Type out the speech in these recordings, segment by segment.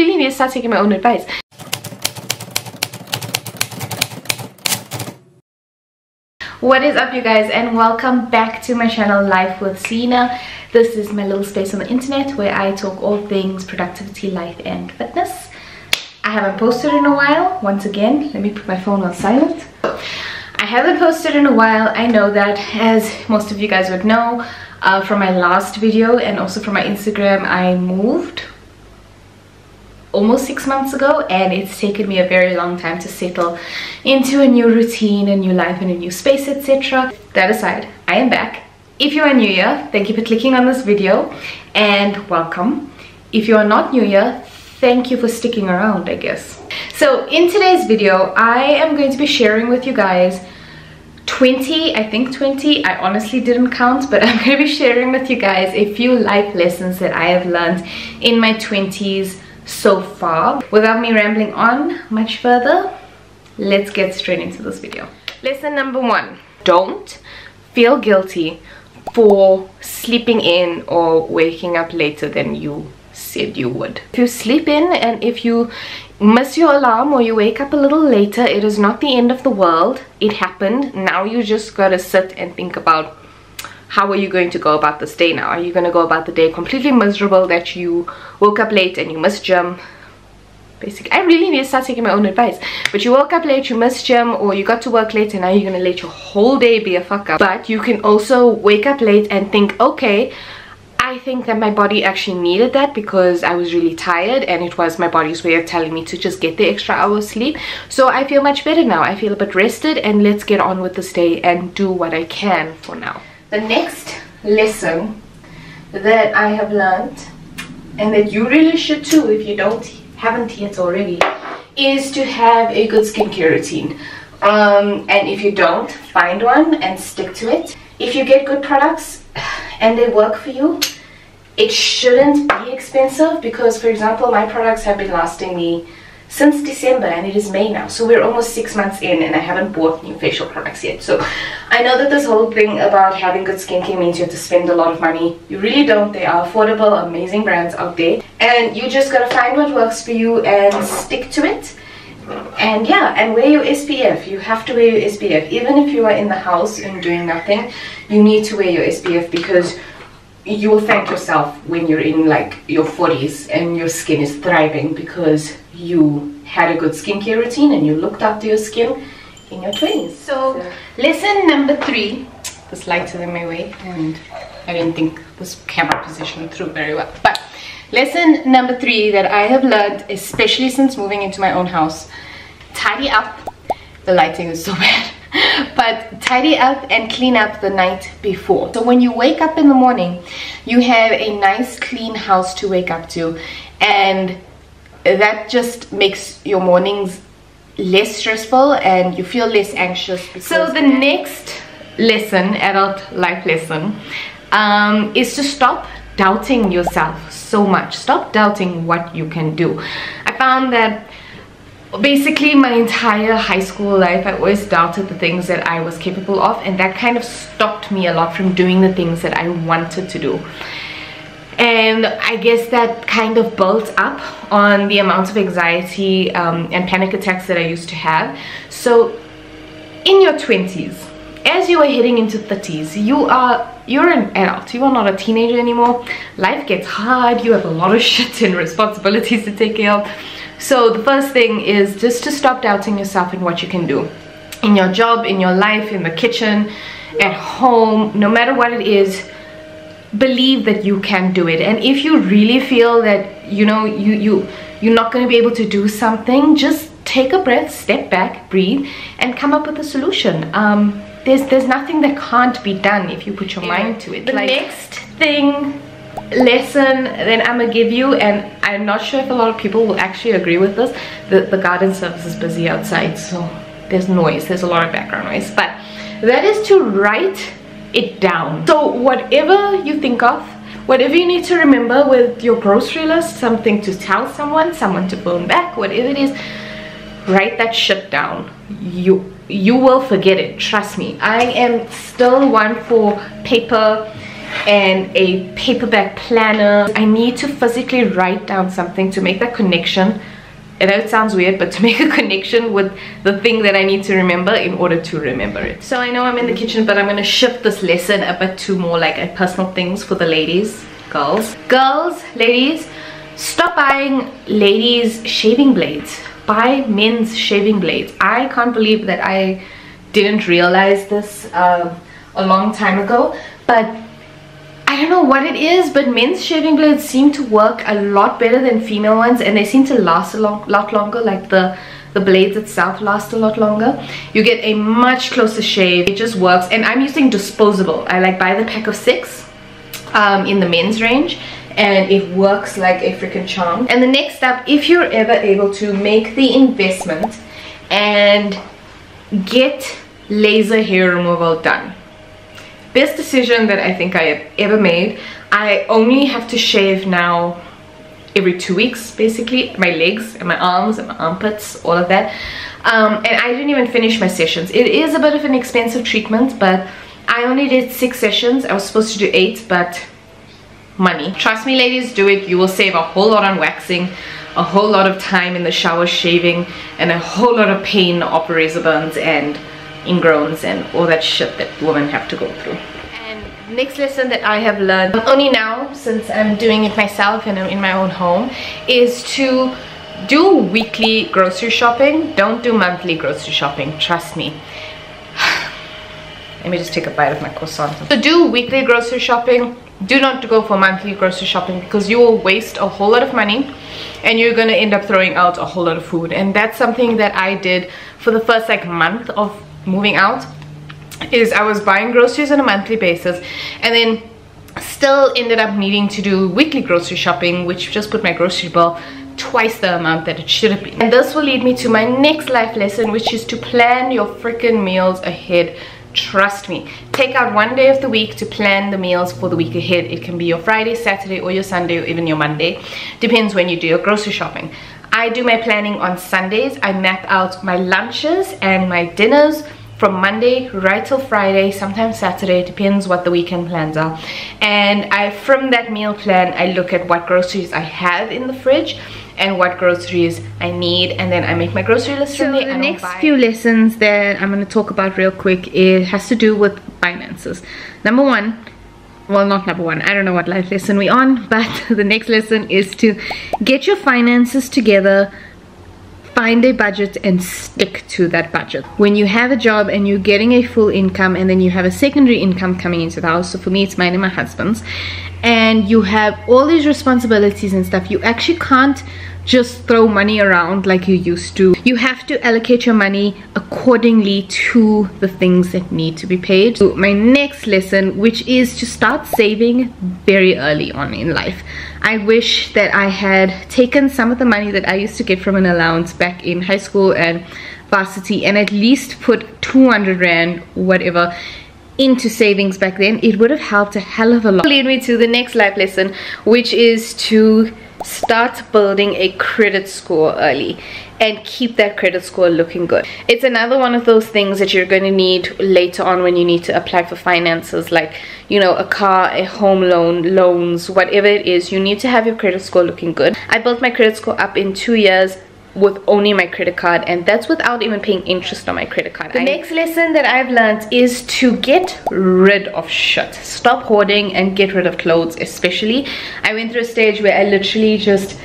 really need to start taking my own advice. What is up, you guys, and welcome back to my channel Life with Selena. This is my little space on the internet where I talk all things productivity, life and fitness. I haven't posted in a while. Once again, let me put my phone on silent. I haven't posted in a while. I know that, as most of you guys would know from my last video and also from my Instagram, I moved almost 6 months ago, and it's taken me a very long time to settle into a new routine, a new life, and a new space, etc. That aside, I am back. If you are new here, thank you for clicking on this video and welcome. If you are not new here, thank you for sticking around, I guess. So in today's video, I am going to be sharing with you guys 20, I honestly didn't count, but I'm going to be sharing with you guys a few life lessons that I have learned in my 20s so far. Without me rambling on much further, let's get straight into this video. Lesson number 1: don't feel guilty for sleeping in or waking up later than you said you would. If you sleep in and if you miss your alarm or you wake up a little later, it is not the end of the world. It happened. Now you just gotta sit and think about, how are you going to go about this day now? Are you going to go about the day completely miserable that you woke up late and you missed gym? Basically, I really need to start taking my own advice. But you woke up late, you missed gym, or you got to work late and now you're going to let your whole day be a fuck up. But you can also wake up late and think, okay, I think that my body actually needed that because I was really tired and it was my body's way of telling me to just get the extra hour of sleep. So I feel much better now. I feel a bit rested, and let's get on with this day and do what I can for now. The next lesson that I have learned, and that you really should too if you haven't yet already, is to have a good skincare routine. And if you don't, find one and stick to it. If you get good products and they work for you, it shouldn't be expensive, because, for example, my products have been lasting me since December and it is May now, so we're almost 6 months in and I haven't bought new facial products yet. So I know that this whole thing about having good skincare means you have to spend a lot of money. You really don't. They are affordable, amazing brands out there, and you just gotta find what works for you and stick to it. And yeah, and wear your SPF. You have to wear your SPF. Even if you are in the house and doing nothing, you need to wear your SPF, because you will thank yourself when you're in like your 40s and your skin is thriving because you had a good skincare routine and you looked after your skin in your 20s. So lesson number 3, this light is in my way and I didn't think this camera positioned through very well, but lesson number 3 that I have learned, especially since moving into my own house: tidy up. The lighting is so bad. But tidy up and clean up the night before. So when you wake up in the morning, you have a nice clean house to wake up to, and that just makes your mornings less stressful and you feel less anxious. So the next lesson, adult life lesson, is to stop doubting yourself so much. Stop doubting what you can do. I found that basically my entire high school life, I always doubted the things that I was capable of, and that kind of stopped me a lot from doing the things that I wanted to do. And I guess that kind of built up on the amount of anxiety and panic attacks that I used to have. So in your 20s, as you are heading into 30s, you're an adult. You are not a teenager anymore. Life gets hard. You have a lot of shit and responsibilities to take care of. So the first thing is just to stop doubting yourself and what you can do in your job, in your life, in the kitchen, at home, no matter what it is. Believe that you can do it. And if you really feel that you're not going to be able to do something, just take a breath, step back, breathe, and come up with a solution. There's nothing that can't be done if you put your mind to it. The next lesson that I'm gonna give you, and I'm not sure if a lot of people will actually agree with this, the garden service is busy outside, so there's noise, there's a lot of background noise, but that is to write it down. So whatever you think of, whatever you need to remember with your grocery list, something to tell someone to phone back, whatever it is, write that shit down. You will forget it, trust me. I am still one for paper and a paperback planner. I need to physically write down something to make that connection. I know it sounds weird, but to make a connection with the thing that I need to remember in order to remember it. So I know I'm in the kitchen, but I'm going to shift this lesson a bit to more like a personal things for the ladies. Girls, ladies, stop buying ladies shaving blades. Buy men's shaving blades. I can't believe that I didn't realize this a long time ago, but I don't know what it is, but men's shaving blades seem to work a lot better than female ones, and they seem to last a lot longer. Like the blades itself last a lot longer. You get a much closer shave. It just works. And I'm using disposable. I like buy the pack of 6 in the men's range, and it works like a freaking charm. And the next step, if you're ever able to make the investment and get laser hair removal done, best decision that I think I have ever made. I only have to shave now every 2 weeks, basically, my legs and my arms and my armpits, all of that. And I didn't even finish my sessions. It is a bit of an expensive treatment, but I only did 6 sessions. I was supposed to do 8, but money. Trust me, ladies, do it. You will save a whole lot on waxing, a whole lot of time in the shower shaving, and a whole lot of pain of razor burns and ingrowns and all that shit that women have to go through. And next lesson that I have learned, only now since I'm doing it myself and I'm in my own home, is to do weekly grocery shopping. Don't do monthly grocery shopping, trust me. Let me just take a bite of my croissant. So do weekly grocery shopping. Do not go for monthly grocery shopping, because you will waste a whole lot of money and you're going to end up throwing out a whole lot of food. And that's something that I did for the first like month of moving out, is I was buying groceries on a monthly basis, and then still ended up needing to do weekly grocery shopping, which just put my grocery bill twice the amount that it should have been. And this will lead me to my next life lesson, which is to plan your freaking meals ahead. Trust me, take out one day of the week to plan the meals for the week ahead. It can be your Friday, Saturday, or your Sunday, or even your Monday. Depends when you do your grocery shopping. I do my planning on Sundays. I map out my lunches and my dinners from Monday right till Friday, sometimes Saturday, depends what the weekend plans are. And from that meal plan, I look at what groceries I have in the fridge and what groceries I need, and then I make my grocery list from there. The next few lessons that I'm going to talk about real quick, it has to do with finances. Number one, well, not number one, I don't know what life lesson we're on, but the next lesson is to get your finances together, find a budget and stick to that budget. When you have a job and you're getting a full income, and then you have a secondary income coming into the house, so for me it's mine and my husband's, and you have all these responsibilities and stuff, you actually can't just throw money around like you used to. You have to allocate your money accordingly to the things that need to be paid. So my next lesson, which is to start saving very early on in life. I wish that I had taken some of the money that I used to get from an allowance back in high school and varsity, and at least put 200 Rand, whatever, into savings back then. It would have helped a hell of a lot. Lead me to the next life lesson, which is to start building a credit score early and keep that credit score looking good. It's another one of those things that you're going to need later on when you need to apply for finances, like, you know, a car, a home loan, loans, whatever it is. You need to have your credit score looking good. I built my credit score up in 2 years with only my credit card, and that's without even paying interest on my credit card. The next lesson that I've learned is to get rid of shit. Stop hoarding and get rid of clothes. Especially, I went through a stage where I literally just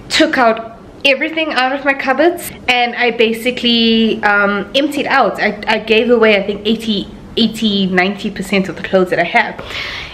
took out everything out of my cupboards, and I basically emptied out. I gave away, I think, 80-90% of the clothes that I have.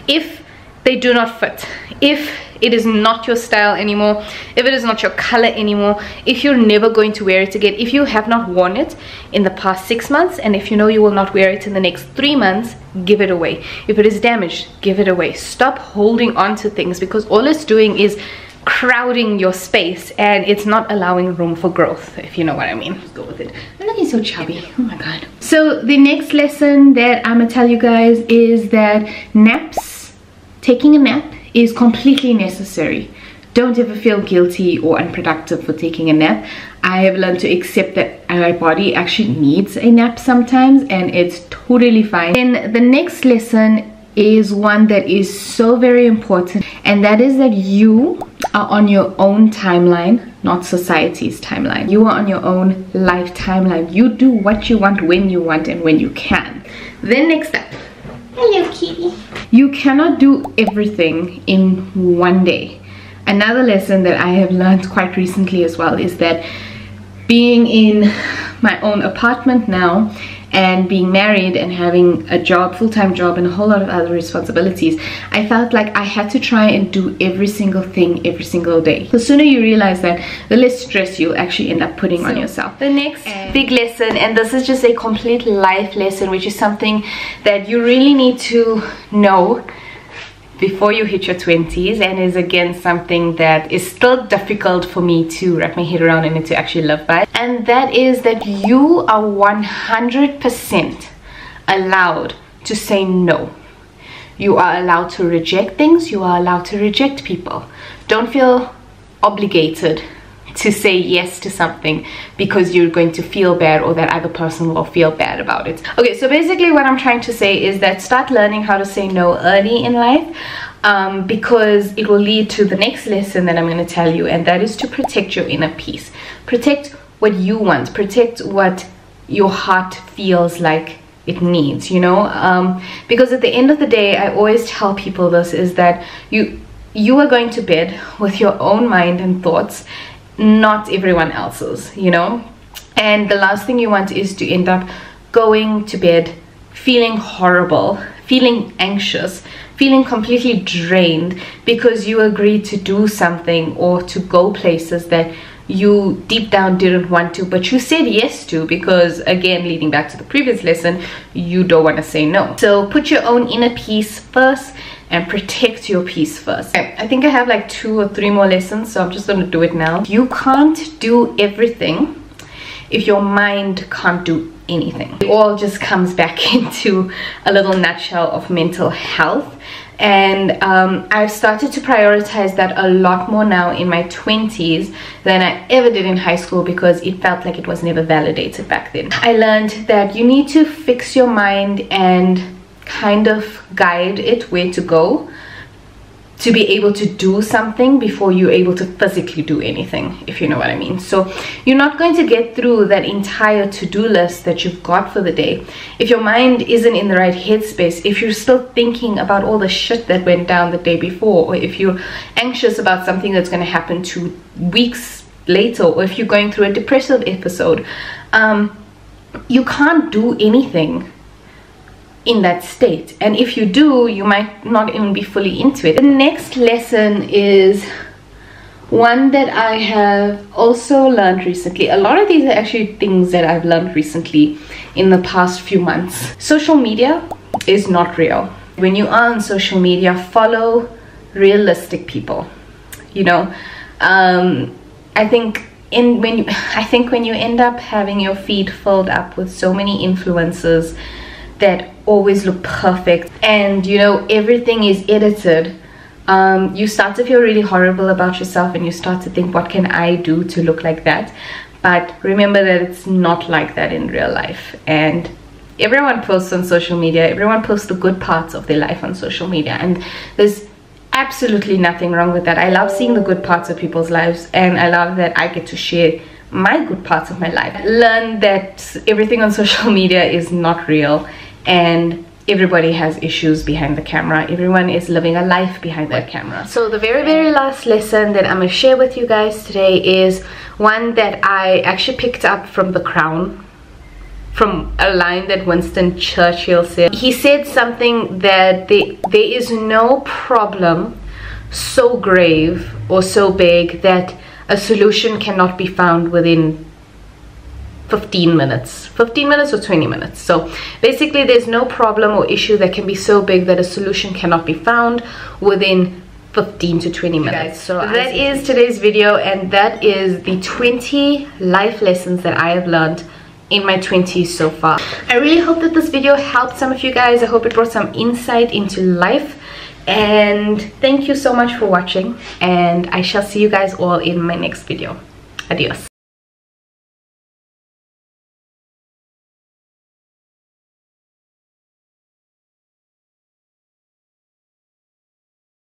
If they do not fit, if it is not your style anymore, if it is not your color anymore, if you're never going to wear it again, if you have not worn it in the past 6 months, and if you know you will not wear it in the next 3 months, give it away. If it is damaged, give it away. Stop holding on to things, because all it's doing is crowding your space, and it's not allowing room for growth, if you know what I mean. Just go with it. I'm looking so chubby, oh my god. So the next lesson that I'm gonna tell you guys is that naps, taking a nap, is completely necessary. Don't ever feel guilty or unproductive for taking a nap. I have learned to accept that my body actually needs a nap sometimes, and it's totally fine. Then the next lesson is one that is so very important, and that is that you are on your own timeline, not society's timeline. You are on your own life timeline. You do what you want, when you want, and when you can. Then next up, hello kitty. You cannot do everything in one day. Another lesson that I have learned quite recently as well is that being in my own apartment now and being married and having a job, full-time job, and a whole lot of other responsibilities, I felt like I had to try and do every single thing every single day. The sooner you realize that, the less stress you'll actually end up putting on yourself. The next big lesson, and this is just a complete life lesson, which is something that you really need to know before you hit your 20s, and is again something that is still difficult for me to wrap my head around and to actually live by, and that is that you are 100% allowed to say no. You are allowed to reject things. You are allowed to reject people. Don't feel obligated to say yes to something because you're going to feel bad or that other person will feel bad about it. Okay, so basically what I'm trying to say is that start learning how to say no early in life, because it will lead to the next lesson that I'm going to tell you, and that is to protect your inner peace. Protect what you want. Protect what your heart feels like it needs, you know, because at the end of the day, I always tell people this, is that you are going to bed with your own mind and thoughts, not everyone else's, you know. And the last thing you want is to end up going to bed feeling horrible, feeling anxious, feeling completely drained because you agreed to do something or to go places that you deep down didn't want to, but you said yes to because, again, leading back to the previous lesson, you don't want to say no. So put your own inner peace first and protect your peace first. Okay, I think I have like 2 or 3 more lessons, so I'm just going to do it now. You can't do everything if your mind can't do anything. It all just comes back into a little nutshell of mental health, and I've started to prioritize that a lot more now in my 20s than I ever did in high school, because it felt like it was never validated back then. I learned that you need to fix your mind and kind of guide it where to go to be able to do something before you're able to physically do anything, if you know what I mean. So you're not going to get through that entire to-do list that you've got for the day if your mind isn't in the right headspace, if you're still thinking about all the shit that went down the day before, or if you're anxious about something that's going to happen 2 weeks later, or if you're going through a depressive episode. You can't do anything in that state, and if you do, you might not even be fully into it. The next lesson is one that I have also learned recently. A lot of these are actually things that I've learned recently in the past few months. Social media is not real. When you are on social media, follow realistic people, you know. I think when you end up having your feed filled up with so many influencers that always look perfect, and you know everything is edited, you start to feel really horrible about yourself, and you start to think, what can I do to look like that? But remember that it's not like that in real life. And everyone posts on social media, everyone posts the good parts of their life on social media, and there's absolutely nothing wrong with that. I love seeing the good parts of people's lives, and I love that I get to share my good parts of my life. Learn that everything on social media is not real, and everybody has issues behind the camera. Everyone is living a life behind that camera. So the very last lesson that I'm going to share with you guys today is one that I actually picked up from The Crown, from a line that Winston Churchill said. He said something that there is no problem so grave or so big that a solution cannot be found within 15 minutes or 20 minutes. So basically, there's no problem or issue that can be so big that a solution cannot be found within 15 to 20 minutes. So that is today's video, and that is the 20 life lessons that I have learned in my 20s so far. I really hope that this video helped some of you guys. I hope it brought some insight into life, and thank you so much for watching, and I shall see you guys all in my next video. Adios.